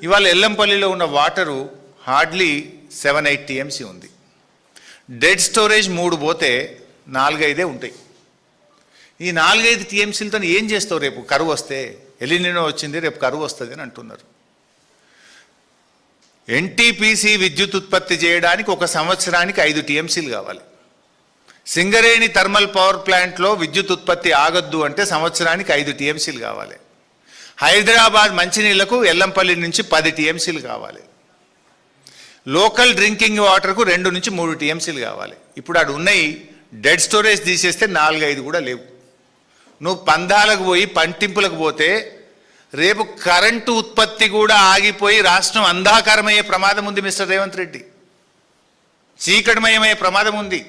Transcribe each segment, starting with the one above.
ఇవాళ ఎల్లంపల్లిలో ఉన్న water hardly 7-8 TMC ఉంది. డెడ్ స్టోరేజ్ 3 పోతే 4-5 ఉంటాయి. ఈ 4-5 టీఎంసీలతో ఏం చేస్తావు? రేపు కరువు వస్తే, ఎలినినో వచ్చింది, రేపు కరువు వస్తుంది అని అంటున్నారు. ఎన్టీపీసీ విద్యుత్ ఉత్పత్తి చేయడానికి 1 సంవత్సరానికి 5 టీఎంసీలు కావాలి. సింగరేణి థర్మల్ పవర్ ప్లాంట్లో విద్యుత్ ఉత్పత్తి ఆగొద్దు అంటే సంవత్సరానికి 5 టీఎంసీలు కావాలి. హైదరాబాద్ మంచినీళ్లకు ఎల్లంపల్లి నుంచి 10 టీఎంసీలు కావాలి. లోకల్ డ్రింకింగ్ వాటర్కు 2 నుంచి 3 టీఎంసీలు కావాలి. ఇప్పుడు అక్కడ ఉన్నాయి డెడ్ స్టోరేజ్ తీసేస్తే 4-5 కూడా లేవు. నువ్వు పందాలకు పోయి పంటింపులకు పోతే రేపు కరెంటు ఉత్పత్తి కూడా ఆగిపోయి రాష్ట్రం అంధాకారమయ్యే ప్రమాదం ఉంది మిస్టర్ రేవంత్ రెడ్డి. చీకటిమయమయ్యే ప్రమాదం ఉంది.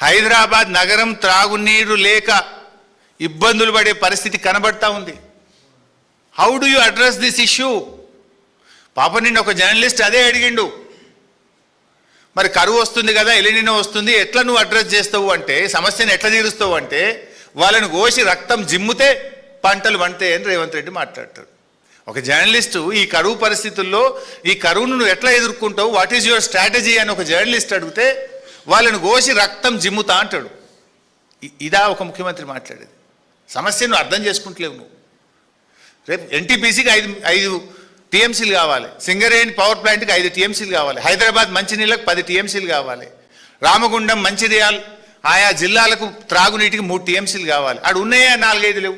హైదరాబాద్ నగరం త్రాగునీరు లేక ఇబ్బందులు పడే పరిస్థితి కనబడతా ఉంది. How do you address this issue? పాప నిన్న ఒక జర్నలిస్ట్ అదే అడిగిండు, మరి కరువు వస్తుంది కదా, ఎలినినో వస్తుంది, ఎట్లా నువ్వు అడ్రస్ చేస్తావు అంటే, సమస్యను ఎట్లా తీరుస్తావు అంటే, వాళ్ళని కోసి రక్తం జిమ్ముతే పంటలు పండుతాయి అని రేవంత్ రెడ్డి మాట్లాడతాడు. ఒక జర్నలిస్టు ఈ కరువు పరిస్థితుల్లో ఈ కరువును నువ్వు ఎట్లా ఎదుర్కొంటావు, వాట్ ఈజ్ యువర్ స్ట్రాటజీ అని ఒక జర్నలిస్ట్ అడిగితే వాళ్ళని కోసి రక్తం జిమ్ముతా అంటాడు. ఇదా ఒక ముఖ్యమంత్రి మాట్లాడేది? సమస్యను అర్థం చేసుకుంటలేవు నువ్వు. రేపు ఎన్టీపీసీకి 5 టీఎంసీలు కావాలి, సింగరేణి పవర్ ప్లాంట్కి 5 టీఎంసీలు కావాలి, హైదరాబాద్ మంచినీళ్ళకు 10 టీఎంసీలు కావాలి, రామగుండం మంచిర్యాల్ ఆయా జిల్లాలకు త్రాగునీటికి 3 టీఎంసీలు కావాలి. అక్కడ ఉన్నాయా 4-5 లేవు.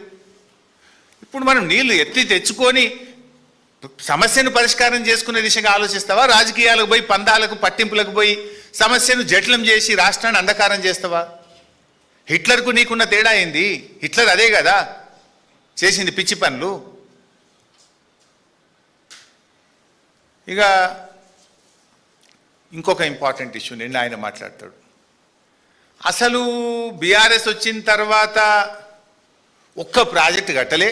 ఇప్పుడు మనం నీళ్లు ఎత్తి తెచ్చుకొని సమస్యను పరిష్కారం చేసుకునే దిశగా ఆలోచిస్తావా? రాజకీయాలకు పోయి పందాలకు పట్టింపులకు పోయి సమస్యను జటిలం చేసి రాష్ట్రాన్ని అంధకారం చేస్తావా? హిట్లర్కు నీకున్న తేడా ఏంది? హిట్లర్ అదే కదా చేసింది, పిచ్చి పనులు. ఇక ఇంకొక ఇంపార్టెంట్ ఇష్యూ నిన్న ఆయన మాట్లాడతాడు. అసలు బీఆర్ఎస్ వచ్చిన తర్వాత ఒక్క ప్రాజెక్టు కట్టలే,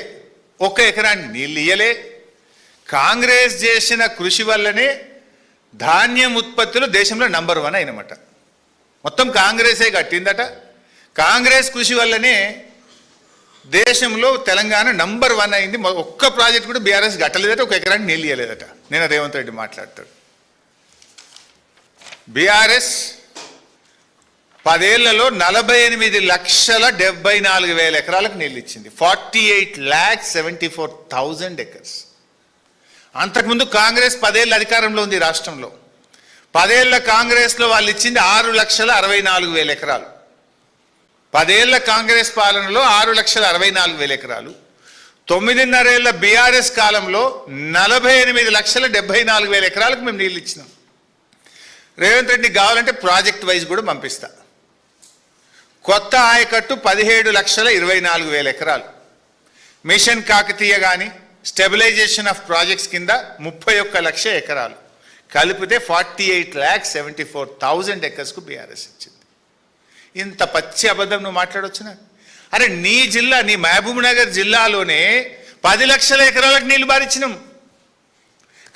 1 ఎకరాన్ని నీళ్ళు ఇయ్యలే. కాంగ్రెస్ చేసిన కృషి వల్లనే ధాన్యం ఉత్పత్తిలో దేశంలో నంబర్ 1 అయినమాట. మొత్తం కాంగ్రెసే కట్టిందట. కాంగ్రెస్ కృషి వల్లనే దేశంలో తెలంగాణ నంబర్ 1 అయింది. ఒక్క ప్రాజెక్ట్ కూడా బీఆర్ఎస్ కట్టలేదట, 1 ఎకరాన్ని నీళ్ళు ఇయ్యలేదట. నేను రేవంత్ రెడ్డి మాట్లాడతాడు. బీఆర్ఎస్ 10 ఏళ్లలో 48,74,000 ఎకరాలకు నీళ్ళు ఇచ్చింది. 48,74,000 ఎకర్స్. అంతకుముందు కాంగ్రెస్ 10 ఏళ్ళ అధికారంలో ఉంది రాష్ట్రంలో. 10 ఏళ్ల కాంగ్రెస్లో వాళ్ళు ఇచ్చింది 6,64,000 ఎకరాలు. 10 ఏళ్ల కాంగ్రెస్ పాలనలో 6,64,000 ఎకరాలు. 9.5 ఏళ్ల బీఆర్ఎస్ కాలంలో 48,74,000 ఎకరాలకు మేము నీళ్ళు ఇచ్చినాం. రేవంత్ రెడ్డి కావాలంటే ప్రాజెక్ట్ వైజ్ కూడా పంపిస్తా. కొత్త ఆయకట్టు 17,24,000 ఎకరాలు. మిషన్ కాకతీయ కానీ స్టెబిలైజేషన్ ఆఫ్ ప్రాజెక్ట్స్ కింద 31 లక్ష ఎకరాలు కలిపితే 48,74,000 ఎకర్స్కు బీఆర్ఎస్ ఇచ్చింది. ఇంత పచ్చి అబద్ధం నువ్వు మాట్లాడొచ్చునా? అరే నీ జిల్లా, నీ మహబూబ్ నగర్ జిల్లాలోనే 10 లక్షల ఎకరాలకు నీళ్లు బారిచ్చినాం.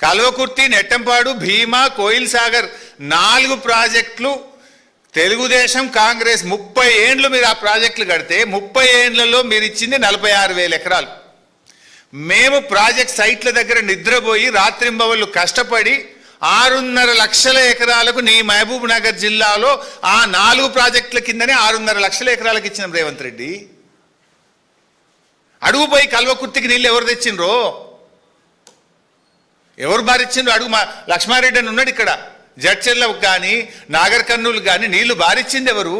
కల్వకుర్తి, నెట్టంపాడు, భీమా, కోయిల్ సాగర్ 4 ప్రాజెక్టులు తెలుగుదేశం కాంగ్రెస్ 30 ఏండ్లు మీరు ఆ ప్రాజెక్టులు కడితే 30 ఏండ్లలో మీరు ఇచ్చింది 46,000 ఎకరాలు. మేము ప్రాజెక్ట్ సైట్ల దగ్గర నిద్రపోయి రాత్రింబవళ్ళు కష్టపడి 6.5 లక్షల ఎకరాలకు నీ మహబూబ్ నగర్ జిల్లాలో ఆ 4 ప్రాజెక్టుల కిందనే 6.5 లక్షల ఎకరాలకు ఇచ్చినాం రేవంత్ రెడ్డి. అడుగుపోయి కల్వకుర్తికి నీళ్ళు ఎవరు తెచ్చిండ్రో, ఎవరు బారిచ్చిండ్రు అడుగు. మా లక్ష్మారెడ్డి అని ఉన్నాడు ఇక్కడ. జడ్చెర్లకు కానీ నాగర్ కర్నూలు కానీ నీళ్లు బారిచ్చింది ఎవరు?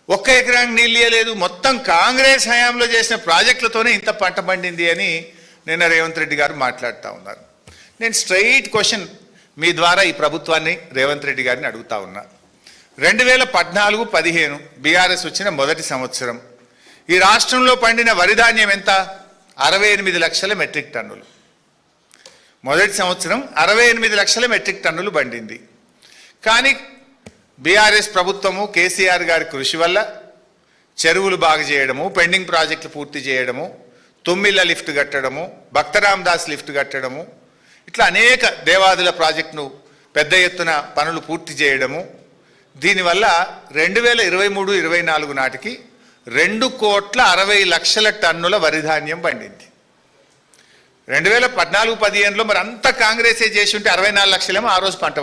1 ఎకరానికి నీళ్ళు ఇవ్వలేదు. మొత్తం కాంగ్రెస్ హయాంలో చేసిన ప్రాజెక్టులతోనే ఇంత పంట పండింది అని నిన్న రేవంత్ రెడ్డి గారు మాట్లాడుతూ ఉన్నారు. నేను స్ట్రైట్ క్వశ్చన్ మీ ద్వారా ఈ ప్రభుత్వాన్ని రేవంత్ రెడ్డి గారిని అడుగుతా ఉన్నా. 2014-15 బీఆర్ఎస్ వచ్చిన మొదటి సంవత్సరం ఈ రాష్ట్రంలో పండిన వరి ధాన్యం ఎంత? 68 లక్షల మెట్రిక్ టన్నులు. మొదటి సంవత్సరం 68 లక్షల మెట్రిక్ టన్నులు పండింది. కానీ బీఆర్ఎస్ ప్రభుత్వము కేసీఆర్ గారి కృషి వల్ల చెరువులు బాగు చేయడము, పెండింగ్ ప్రాజెక్టులు పూర్తి చేయడము, తుమ్మిళ్ళ లిఫ్ట్ కట్టడము, భక్తరామ్ దాస్ లిఫ్ట్ కట్టడము, ఇట్లా అనేక దేవాదుల ప్రాజెక్టును పెద్ద ఎత్తున పనులు పూర్తి చేయడము, దీనివల్ల 2023-24 నాటికి 2,60,00,000 టన్నుల వరి ధాన్యం పండింది. 2014-15లో మరి అంతా కాంగ్రెసే చేసి ఉంటే 64 లక్షలేమో ఆ రోజు పంట